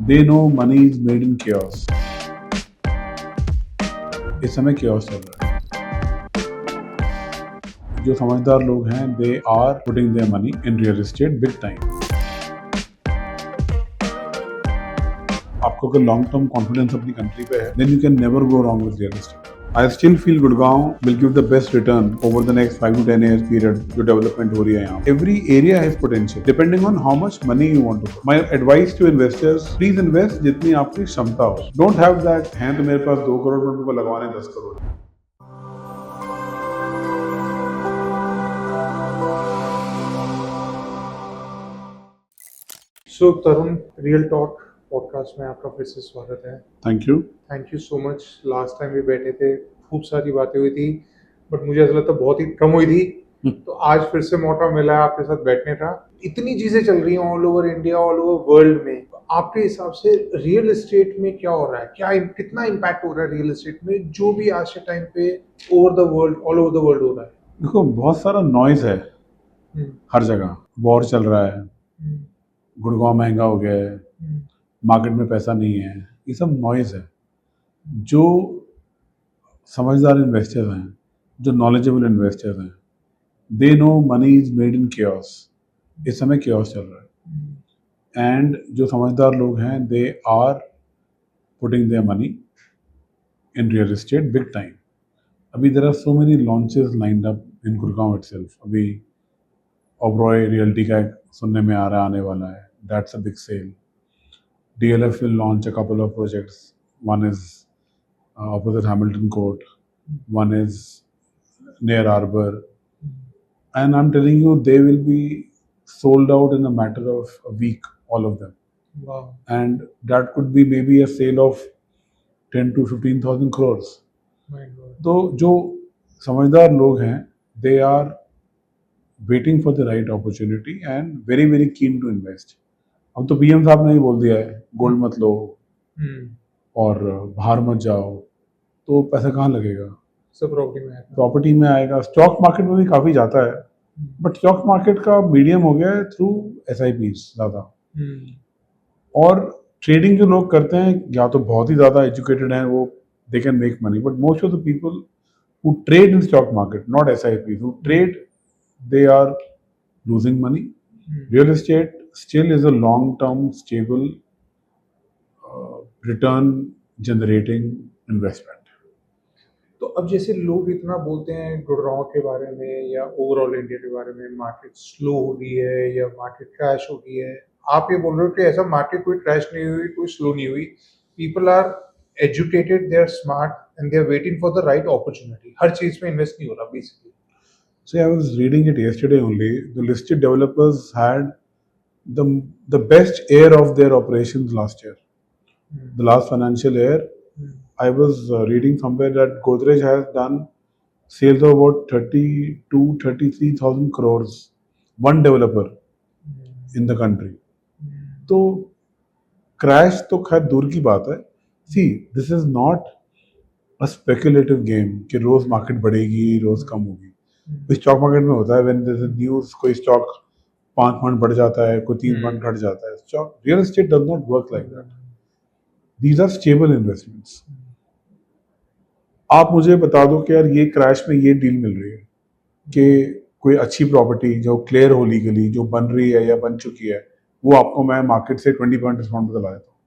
They know money is made in chaos. इस समय chaos चल रहा है. जो समझदार लोग हैं they are putting their money in real estate big time. आपको अगर लॉन्ग टर्म कॉन्फिडेंस अपनी कंट्री पे है then you can never go wrong with real estate. I still feel Gurgaon will give the best return over the next 5 to 10 years period जो development हो रही है यहाँ. Every area has potential depending on how much money you want to put. My advice to investors, please invest जितनी आपकी क्षमता हो. Don't have that है तो मेरे पास 2 करोड़ में मेरे को लगवाने 10 करोड़. सो तरुण, रियल टॉक पॉडकास्ट में आपका फिर से स्वागत है. Thank you. Thank you so much. Last time भी बैठे थे, खूब सारी बातें हुई थी, बट मुझे ऐसा लगता बहुत ही कम हुई थी. तो आज फिर से मौका मिला है आपके साथ बैठने का. इतनी चीजें चल रही हैं all over India, all over world में. तो आपके हिसाब से रियल एस्टेट में क्या हो रहा है, कितना इम्पैक्ट हो रहा है रियल एस्टेट में, जो भी आज के टाइम पे over the world, all over the world हो रहा है? देखो बहुत सारा नॉइज है हर जगह. वॉर चल रहा है, गुड़गांव महंगा हो गया है, मार्केट में पैसा नहीं है, ये सब नॉइज है. जो समझदार इन्वेस्टर्स हैं, जो नॉलेजेबल इन्वेस्टर्स हैं, they know money is made in chaos. इस समय chaos चल रहा है. एंड जो समझदार लोग हैं they are putting their money in real estate big time. अभी there are so many launches lined up in Gurgaon itself. अभी ओबरॉय रियल्टी का एक सुनने में आ रहा है, आने वाला है. That's a big sale. DLF will launch a couple of projects. One is opposite Hamilton Court. One is near Arbor. And I'm telling you, they will be sold out in a matter of a week, all of them. Wow. And that could be maybe a sale of 10 to 15,000 crores. My God. तो जो समझदार लोग हैं, they are waiting for the right opportunity and very very keen to invest. अब तो PM साहब ने ही बोल दिया है गोल्ड मत लो और बाहर मत जाओ, तो पैसा कहाँ लगेगा? सब प्रॉपर्टी में आएगा. प्रॉपर्टी में आएगा. स्टॉक मार्केट में भी काफ़ी जाता है, बट स्टॉक मार्केट का मीडियम हो गया है थ्रू SIPs ज़्यादा. और ट्रेडिंग जो लोग करते हैं या तो बहुत ही ज़्यादा एजुकेटेड हैं, वो they can make money, but most of the people who trade in stock market, not SIPs, who trade, they are losing money. Real estate still is a long-term, stable, return generating investment. तो अब जैसे लोग इतना बोलते हैं गुड़गांव के बारे में या ओवरऑल इंडिया के बारे में, मार्केट स्लो हो गई है या मार्केट क्रैश हो गई है. आप ये बोल रहे हो कि ऐसा मार्केट कोई क्रैश नहीं हुई, कोई स्लो नहीं हुई. People are educated, they are smart and they are waiting for the right opportunity. हर चीज में इन्वेस्ट नहीं हो रहा basically. So I was reading it yesterday only. The listed developers had the the best year of their operations last year. The last financial year, I was reading somewhere that Godrej has done sales of about 33,000 crores. One developer in the country. तो crash तो खैर दूर की बात है. See this is not a speculative game कि रोज market बढ़ेगी रोज कम होगी. स्टॉक मार्केट में होता है when there is a news, कोई स्टॉक 5 पॉइंट बढ़ जाता है, कोई 3 पॉइंट घट जाता है. Stock real estate does not work like that. These are stable investments. आप मुझे बता दो कि यार ये क्रैश में ये डील मिल रही है कि कोई अच्छी प्रॉपर्टी जो क्लियर हो लीगली, जो बन रही है या बन चुकी है, वो आपको मैं मार्केट से 20 पॉइंट डिस्काउंट पे दिला देता हूँ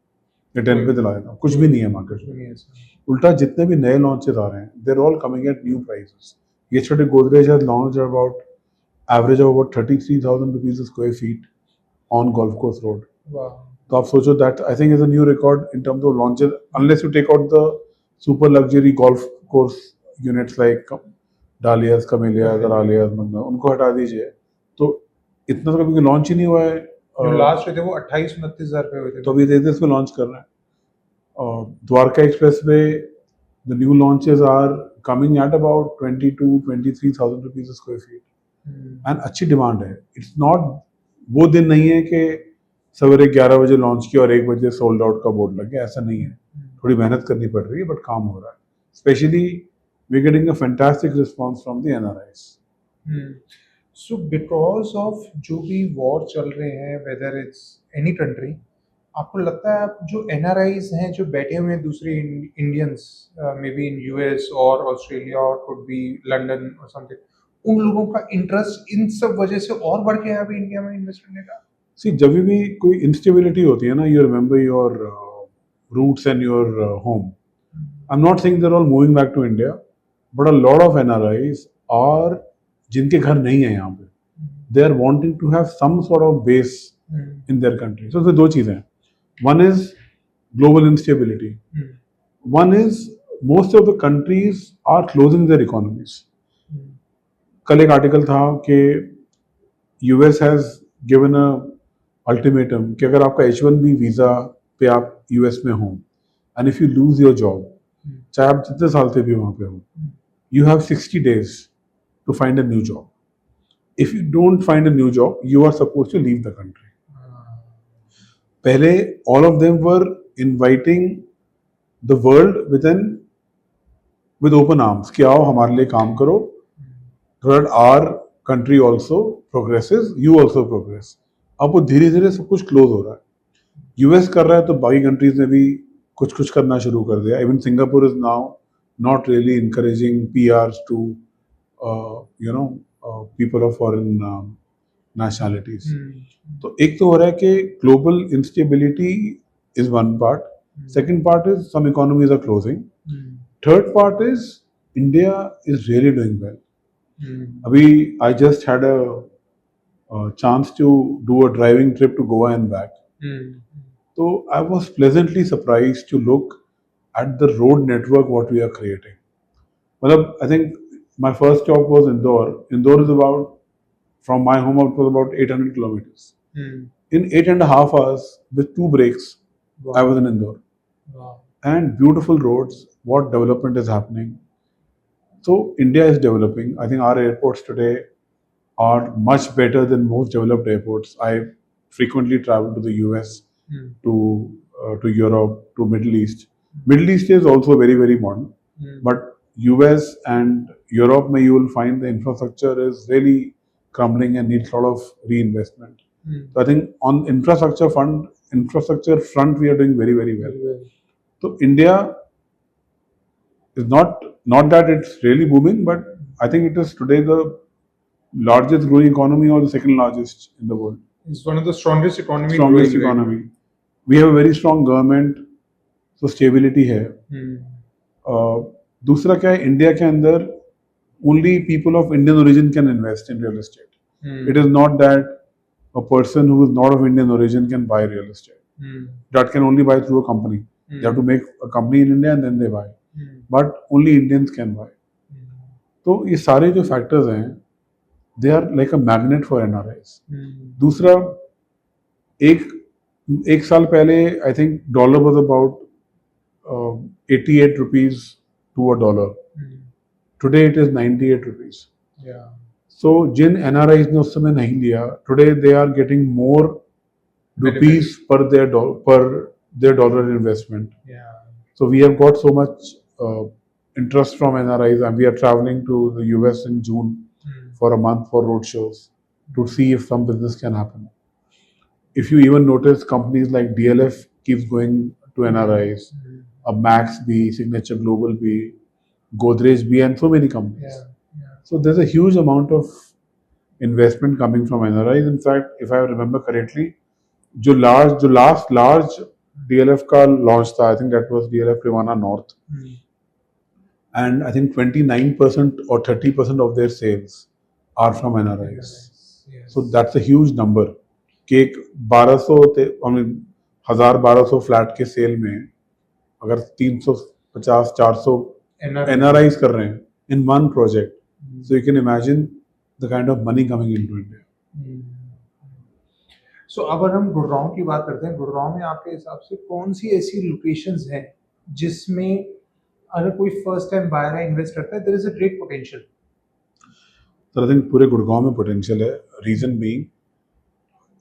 या 10 पे दिला देता हूँ. कुछ भी नहीं है मार्केट में. उल्टा जितने भी नए लॉन्चेस आ रहे हैं there all coming at new prices. Yesterday Godrej has launched about average of about 33,000 rupees a square feet on Golf Course Road. Wow. तो आप सोचो that I think is a new record in terms of launches, unless you take out the super luxury golf course units like Dahlias, Camellias, Aralias, Magna, उनको हटा दीजिए. तो इतना तो कभी लॉन्च ही नहीं हुआ है. लास्ट थे वो 28-29 हज़ार पे हुए थे. तो अभी देते इसमें लॉन्च कर रहे हैं. Dwarka express way the new launches are coming at about 22,000-23,000 rupees a square feet. And अच्छी डिमांड है. इट्स नॉट वो दिन नहीं है कि सवेरे 11 बजे लॉन्च किया और 1 बजे सोल्ड आउट का बोर्ड लग गया. ऐसा नहीं है. थोड़ी मेहनत करनी पड़ रही है बट काम हो रहा है. Specially we getting a fantastic response from the NRIs. So because of जो भी वॉर चल रहे हैं, वेदर इट्स एनी कंट्री, आपको लगता है आप जो एनआरआईज हैं जो बैठे हुए हैं दूसरे Indians may be in US और ऑस्ट्रेलिया और कुड बी लंदन और समथिंग, उन लोगों का इंटरेस्ट इन सब वजह से और बढ़ गया है अभी इंडिया में इन्वेस्ट करने का? सी जब भी कोई इंस्टेबिलिटी होती है ना, you remember your roots and your home. I am not saying they are all moving back to India, but a lot of NRIs are जिनके घर नहीं है यहाँ पे, they are wanting to have some sort of base in their country. So, दो चीजें हैं. One is global instability. One is most of the countries are closing their economies. कल एक आर्टिकल था कि US has given a ultimatum कि अगर आपका H1B वीजा पे आप US में हो and if you lose your job, चाहे आप जितने साल से भी वहाँ पे हो, you have 60 days to find a new job. If you don't find a new job, you are supposed to leave the country. पहले all of them were inviting the world with open arms कि आओ हमारे लिए काम करो, so that our country also progresses, you also progress. अब वो धीरे धीरे सब कुछ क्लोज हो रहा है. यूएस कर रहा है तो बाकी कंट्रीज ने भी कुछ कुछ करना शुरू कर दिया. Even Singapore is now not really encouraging PRs to people of foreign nationalities. तो एक तो हो रहा है कि global instability is one part. Second part is some economies are closing. Third part is India is really doing well. अभी I just had a chance to do a driving trip to Goa and back. So I was pleasantly surprised to look at the road network what we are creating. मतलब I think my first stop was Indore. Indore is about, from my home out was about 800 kilometers. In 8.5 hours with 2 breaks, I was in Indore. And beautiful roads, what development is happening. So India is developing. I think our airports today are much better than most developed airports. I frequently travel to the US, to Europe, to Middle East. Middle East is also very, very modern. But US and Europe, you will find the infrastructure is really crumbling and needs a lot of reinvestment. So I think on infrastructure front, we are doing very, very well. So India is not that it's really booming, but I think it is today the largest growing economy or the second largest in the world. It's one of the strongest economy. We have a very strong government, so stability है. दूसरा क्या है, India के अंदर only people of Indian origin can invest in real estate. It is not that a person who is not of Indian origin can buy real estate. That can only buy through a company. They have to make a company in India and then they buy. But only Indians can buy. तो ये सारे जो factors हैं, they are like a magnet for NRIs. दूसरा, एक साल पहले I think dollar was about 88 rupees to a dollar. Today it is 98 rupees. So Jin NRIs ने उस समय नहीं लिया, today they are getting more rupees per their dollar investment. So we have got so much interest from NRIs, and we are traveling to the US in June for a month for road shows to see if some business can happen. If you even notice, companies like DLF keeps going to NRIs, Max B, Signature Global B, Godrej B, and so many companies. So there's a huge amount of investment coming from NRIs. In fact, if I remember correctly, जो last large DLF का launch था, I think that was DLF Privana North, and I think 29% or 30% of their sales are from NRIs. So that's a huge number. कि 1200 flat के cell में अगर 350-400 NRIs कर रहे हैं in one project, so you can imagine the kind of money coming into India. So अगर हम गुड़गांव की बात करते हैं, गुड़गांव में आपके हिसाब से कौन सी ऐसी लोकेशंस हैं जिसमें अगर कोई फर्स्ट टाइम बायर है इन्वेस्ट करता है, there is a great potential? So I think पूरे गुड़गांव में potential है. Reason being,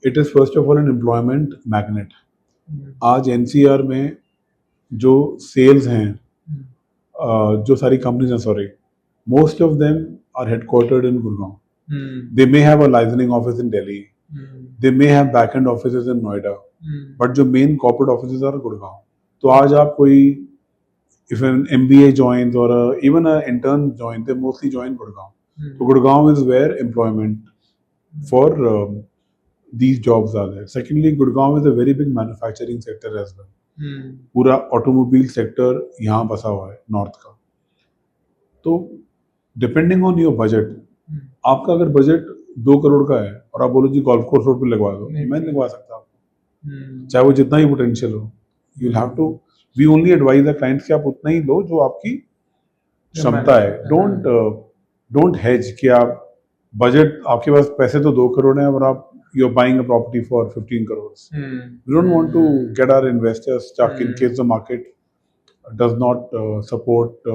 it is first of all an employment magnet. आज NCR में जो sales हैं, जो सारी companies हैं, sorry, most of them are headquartered in Gurgaon. They may have a licensing office in Delhi. They may have back-end offices in Noida. But जो main corporate offices are Gurgaon. तो आज आप कोई if an MBA joins or even an intern joins, they mostly join Gurgaon. So Gurgaon is where employment for these jobs are there. Secondly, Gurgaon is a very big manufacturing sector as well. पूरा automobile sector यहाँ बसा हुआ है north का. तो depending on your budget, आपका अगर budget 2 crore का है और आप बोलो जी गोल्फ कोर्स रोड पे लगवा दो, मैं नहीं लगवा सकता आपको, चाहे वो जितना ही पोटेंशियल हो. You have to, we only advise the clients कि आप उतना ही लो जो आपकी क्षमता है. डोंट हेज कि आप बजट, आपके पास पैसे तो 2 करोड़ हैं और आप you're buying a property for 15 crores. We don't want to get our investors stuck in case the market does not support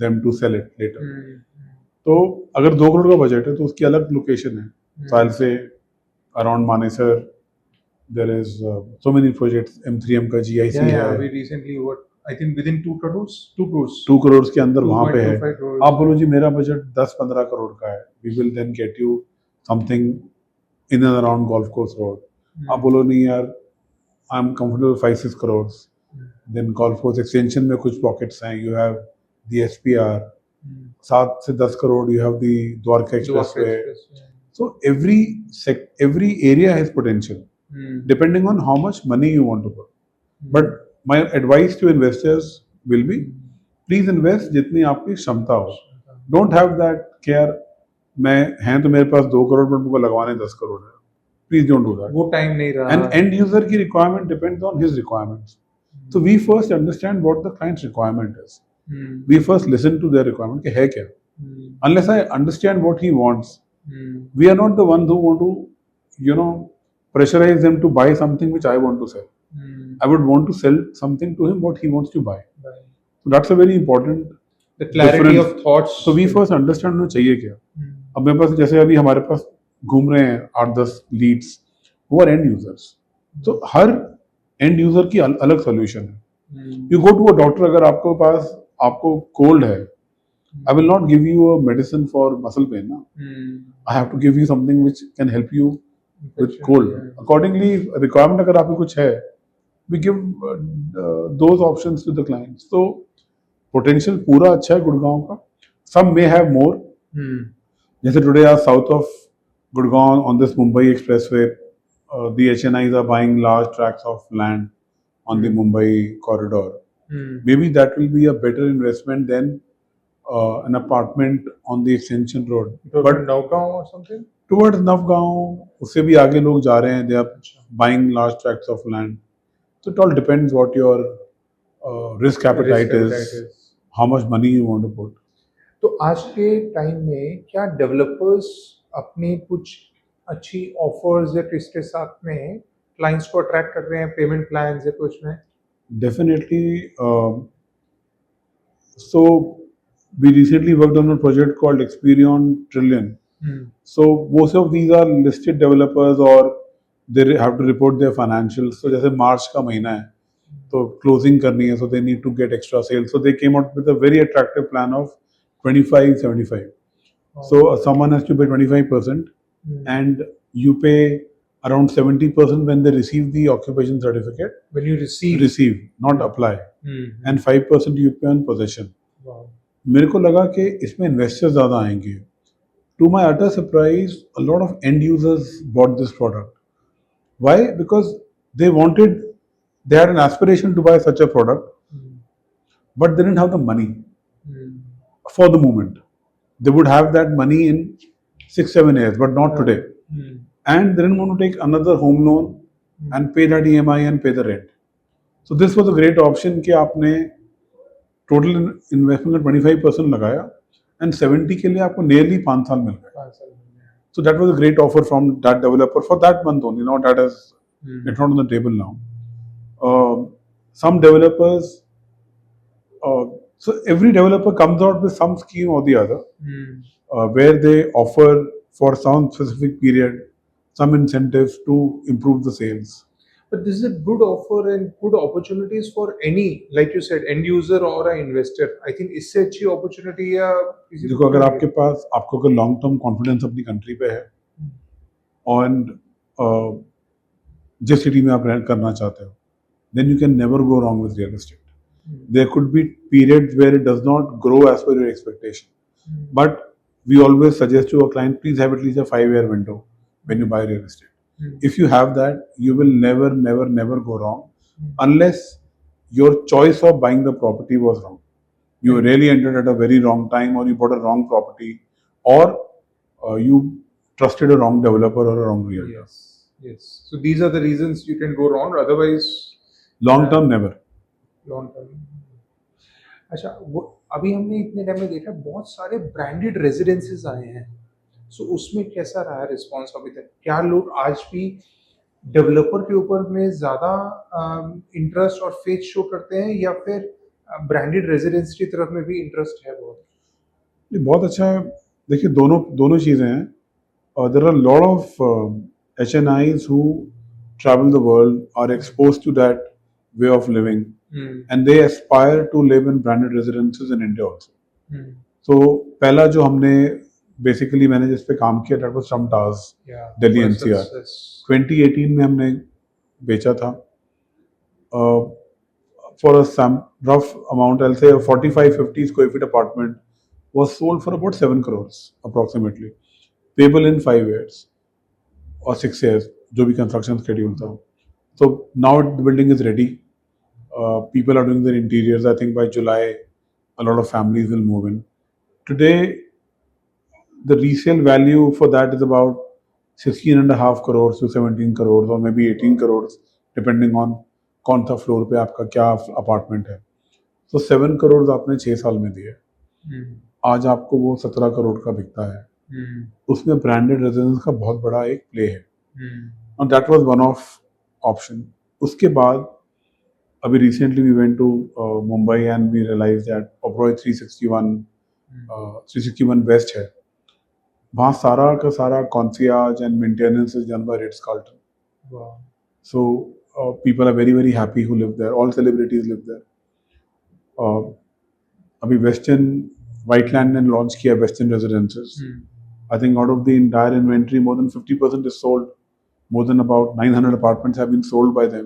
them to sell it later. तो अगर 2 करोड़ का बजट है तो उसकी अलग लोकेशन है. साल से around Manesar there is so many projects. M3M का GIC है. we recently I think within 2 crores, 2 crore के अंदर वहाँ पे है. 2.25 crores. आप बोलो जी मेरा बजट 10-15 करोड़ का है, we will then get you something in and around golf course road. आप बोलो नहीं यार, I am comfortable 5-6 crore, then golf course extension में कुछ पॉकेट्स हैं, यू हैव द SPR, 7 से 10 crore you have the Dwarka expressway. So every area has potential depending on how much money you want to put. But my advice to investors will be, please invest जितनी आपकी क्षमता हो. Don't have that कि यार मैं हैं तो मेरे पास 2 करोड़ पर मुझको लगवाने 10 करोड़ है. Please don't do that. वो टाइम नहीं रहा. And end user की requirement depends on his requirements. So we first understand what the client's requirement is. We first listen to their requirement कि है क्या. Unless I understand what he wants, we are not the ones who want to, pressurize them to buy something which I want to sell. I would want to sell something to him what he wants to buy. So that's a very important the clarity difference. of thoughts. So we first understand उन्हें चाहिए क्या. अब मेरे पास जैसे अभी हमारे पास घूम रहे हैं 8-10 लीड्स, वो आर एंड यूजर्स. तो हर एंड यूजर की अलग सोल्यूशन है. You go to a doctor, अगर आपको कोल्ड है, I will not give you a medicine for muscle pain ना. I have to give you something which can help you with cold. Accordingly requirement अगर आपकी कुछ है, we give those options to the clients. तो potential पूरा अच्छा है गुड़गांव का. Some may have more. जैसे today are south of Gurgaon on this Mumbai expressway, the HNIs are buying large tracts of land on the Mumbai corridor. Maybe that will be a better investment than an apartment on the extension road. But Navgaon or something? Towards Navgaon, उससे भी आगे लोग जा रहे हैं. They are buying large tracts of land. So it all depends what your risk appetite is, how much money you want to put. तो आज के टाइम में क्या डेवलपर्स अपने कुछ अच्छी ऑफर्स या ट्विस्ट के साथ में क्लाइंट्स को अट्रैक्ट कर रहे हैं, पेमेंट प्लान्स या कुछ में? Definitely. So we recently worked on a project called Experion Trillion. So most of these are listed developers or they have to report their financials. So जैसे मार्च का महीना है तो क्लोजिंग करनी है, so they need to get extra sales. So they came out with a very attractive plan of 25-75. So someone has to pay 25% and you pay around 70% when they receive the occupation certificate. When you receive, not apply. And 5% you pay on possession. Wow. मेरे को लगा कि इसमें investors ज़्यादा आएंगे. To my utter surprise, a lot of end users bought this product. Why? Because they had an aspiration to buy such a product, but they didn't have the money for the moment. They would have that money in 6-7 years, but not today. And they didn't want to take another home loan and pay that EMI and pay the rent. So this was a great option कि आपने total investment का 25% लगाया and 70 के लिए आपको nearly 5 साल मिल गए. So that was a great offer from that developer for that month only. Now that is it's not on the table now. Some developers. So every developer comes out with some scheme or the other, where they offer for some specific period some incentives to improve the sales. But this is a good offer and good opportunities for any, like you said, end user or an investor. I think इससे अच्छी opportunity या किसी देखो, अगर आपको अगर long term confidence अपनी country पे है, and जिस सिटी में आप rent करना चाहते हो, then you can never go wrong with real estate. There could be periods where it does not grow as per your expectation. But we always suggest to a client, please have at least a 5-year window when you buy real estate. If you have that, you will never, never, never go wrong unless your choice of buying the property was wrong. You really entered at a very wrong time, or you bought a wrong property, or you trusted a wrong developer or a wrong realtor. Yes, yes. So these are the reasons you can go wrong. Otherwise, Long term, never. Long term. अच्छा, वो अभी हमने इतने time में देखा बहुत सारे branded residences आए हैं, सो उसमें कैसा रहा रिस्पॉन्स अभी तक? क्या लोग आज भी डेवलपर के ऊपर में ज़्यादा इंटरेस्ट और फेथ शो करते हैं, या फिर ब्रांडेड रेजिडेंस की तरफ में भी इंटरेस्ट है बहुत? ये बहुत अच्छा है। देखिए, दोनों दोनों चीज़ें हैं। There are a lot of HNIs who travel the world, are exposed to that way of living, and they aspire to live in branded residences in India also. So पहला जो हमने बेसिकली मैंने जिस पे काम किया, that was Trump Towers, Delhi NCR. 2018 में हमने बेचा था for a rough amount. I'll say a 45-50 square feet apartment was sold for about 7 crores approximately, payable in 5 years or 6 years, जो भी construction schedule था. So now the building is ready. People are doing their interiors. I think by July, a lot of families will move in. Today, the resale value for that is about 16.5 crores to 17 crores or maybe 18 crores, depending on कौन सा floor पे आपका क्या apartment है. तो 7 करोड़ आपने 6 साल में दिए, आज आपको वो 17 करोड़ का बिकता है. उसमें ब्रांडेड रेजिडेंस का बहुत बड़ा एक प्ले है, और that was one of option. उसके बाद अभी recently we went to Mumbai and we realize that Oberoi 361 west है. वहाँ सारा का सारा concierge and maintenance is done by Ritz Carlton. So people are very, very happy who live there. All celebrities live there. अभी western वाइटलैंड ने launch किया western residences. I think out of the entire inventory, more than 50% is sold. More than about 900 apartments have been sold by them,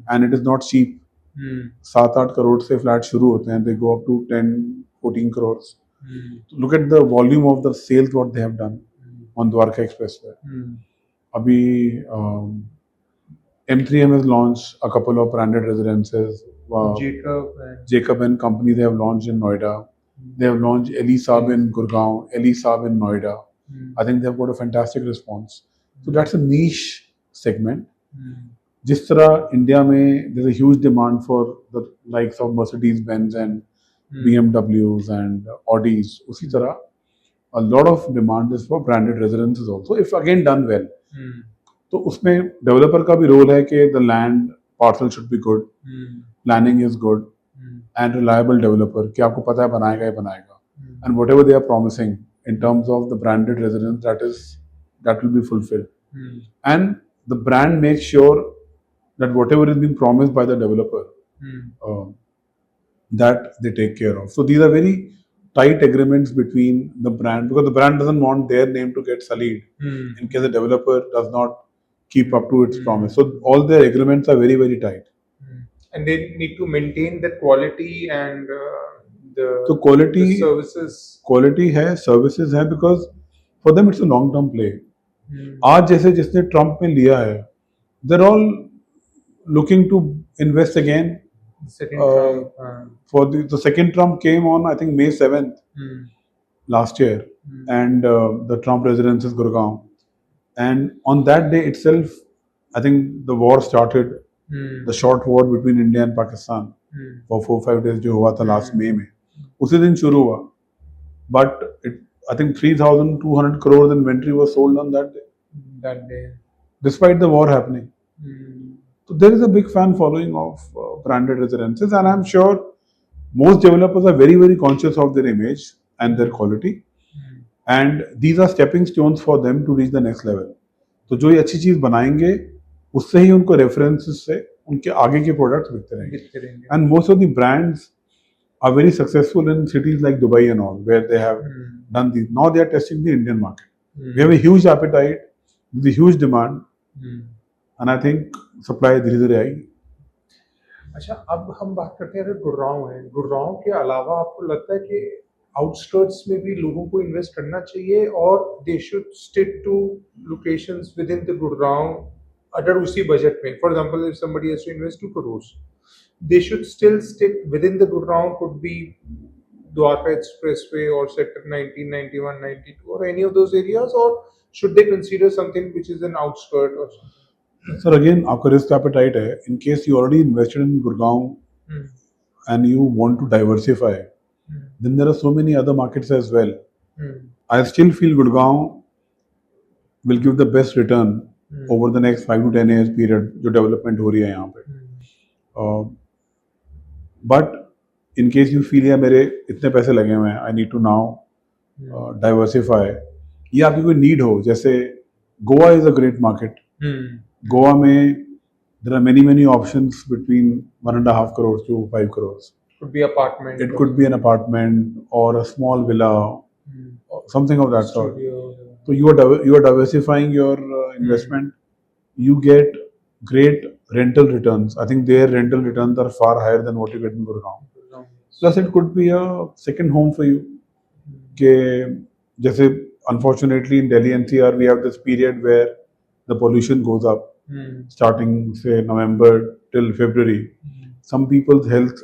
and it is not cheap. 7-8 crore से flat शुरू होते हैं, they go up to 10-14 crores. Look at the volume of the sales what they have done on Dwarka Expressway. अभी M3M has launched a couple of branded residences. Jacob and Company, they have launched in Noida. They have launched Ali Saab in Gurgaon, Ali Saab in Noida. I think they have got a fantastic response. So that's a niche segment. जिस तरह India में there's a huge demand for the likes of Mercedes-Benz and BMWs and Audis, उसी तरह a lot of demand is for branded residences also, if again done well. तो उसमें developer का भी role है कि the land parcel should be good, planning is good, and reliable developer कि आपको पता है बनाएगा ही बनाएगा, and whatever they are promising in terms of the branded residence, that will be fulfilled. And the brand makes sure that whatever is being promised by the developer, that they take care of. So these are very tight agreements between the brand, because the brand doesn't want their name to get sullied in case the developer does not keep up to its promise. So all their agreements are very, very tight. And they need to maintain the quality and तो quality, the services. Quality है, services है, because for them it's a long term play. आज जैसे जिसने Trump में लिया है, they're all looking to invest again. For the second Trump came on, I think May 7th last year, and the Trump residence is Gurgaon. And on that day itself, I think the war started, the short war between India and Pakistan for 4-5 days जो हुआ था last May में, उसी दिन शुरू हुआ. But I think 3,200 crores inventory was sold on that day, despite the war happening. So there is a big fan following of branded residences, and I'm sure most developers are very, very conscious of their image and their quality, and these are stepping stones for them to reach the next level. तो जो ये अच्छी चीज बनाएंगे, उससे ही उनको references से उनके आगे के प्रोडक्ट्स बिकते रहेंगे. And most of the brands are very successful in cities like Dubai and all, where they have done these. Now they are testing the Indian market. We have a huge appetite, the huge demand, and I think supply धीरे धीरे आएगी. अच्छा, अब हम बात करते हैं, अगर गुड़गांव है, गुड़गांव के अलावा आपको लगता है कि आउटस्कर्ट्स में भी लोगों को इन्वेस्ट करना चाहिए, और they should stick to locations within the Gurgaon, अगर उसी बजट में, for example if somebody has to invest 2 crores, they should still stick within the Gurgaon, could be Dwarka Expressway or Sector 19, 91, 92, or any of those areas, or should they consider something which is an outskirt or something? Sir, again, आपका risk appetite है. In case you already invested in Gurgaon Hmm. and you want to diversify, Hmm. then there are so many other markets as well. Hmm. I still feel Gurgaon will give the best return Hmm. over the next 5 to 10 years period जो development हो रही है यहाँ पे. Hmm. But in case you feel या मेरे इतने पैसे लगे हुए हैं, I need to now diversify, या आपकी कोई need हो, जैसे Goa is a great market. Hmm. Goa में there are many options between 1.5 crores to 5 crores. Could be apartment. It could be an apartment or a small villa, or something of that sort. Studio. So you are diversifying your investment. You get great rental returns. I think their rental returns are far higher than what you get in Gurgaon. Plus, it could be a second home for you. कि जैसे unfortunately in Delhi NCR we have this period where the pollution goes up, starting say November till February. Some people's health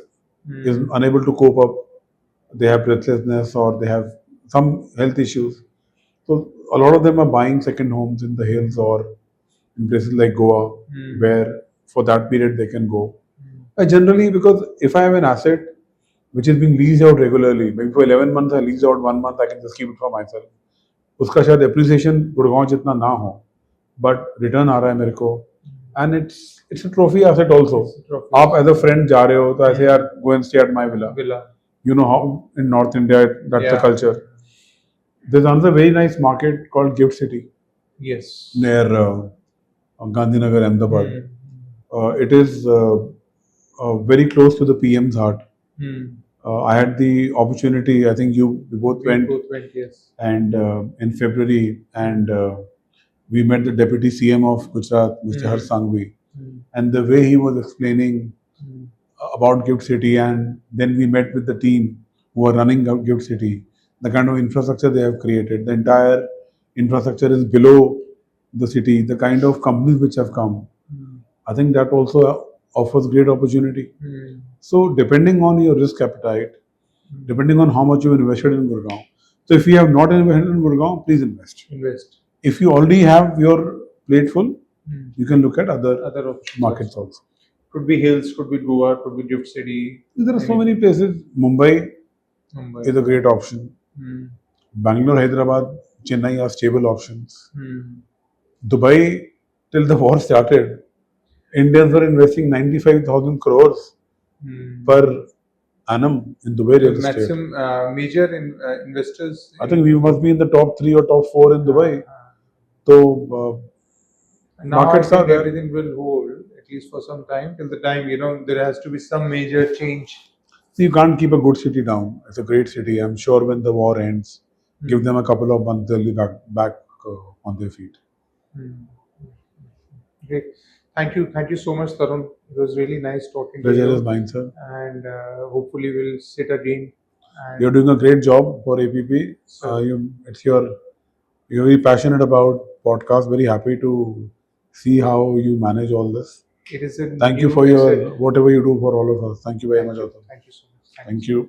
is unable to cope up. They have breathlessness or they have some health issues. So a lot of them are buying second homes in the hills or in places like Goa, where for that period they can go. I generally, because if I have an asset which is being leased out regularly, maybe for 11 months I lease out 1 month, I can just keep it for myself. उसका शायद appreciation Gurgaon जितना ना हो, but return आ रहा है मेरे को, and it's a trophy asset also. आप as a friend जा रहे हो तो ऐसे यार go and stay at my villa. You know how in North India that's the culture. There's another very nice market called Gift City. Yes. Near Gandhinagar, Ahmedabad. It is very close to the PM's heart. I had the opportunity, I think we both went, Yes. and in February, and we met the Deputy CM of Gujarat, Mr. Harsh Sanghvi, and the way he was explaining about Gift City, and then we met with the team who are running Gift City, the kind of infrastructure they have created. The entire infrastructure is below the city, the kind of companies which have come. I think that also offers great opportunity. So depending on your risk appetite, depending on how much you invested in Gurgaon. So if you have not invested in Gurgaon, please invest. If you already have your plate full, you can look at other markets also. Could be hills, could be Goa, could be Gift City. There are so many places. Mumbai is a great option. Bangalore, Hyderabad, Chennai are stable options. Dubai, till the war started, Indians were investing 95,000 crores per annum in Dubai real estate. Maximum major investors. I think we must be in the top 3 or top 4 in Dubai. So now markets I think are there. everything will hold at least for some time. Till the time there has to be some major change. See, you can't keep a good city down. It's a great city. I'm sure when the war ends, give them a couple of months, they'll be back on their feet. Great. Thank you so much, Tarun. It was really nice talking to Pleasure you. is mine, sir. And hopefully we'll sit again. And you're doing a great job for APP. You're very passionate about podcasts. Very happy to see how you manage all this. It is Thank you for whatever you do for all of us. Thank you very much. Thank you so much. Thank you.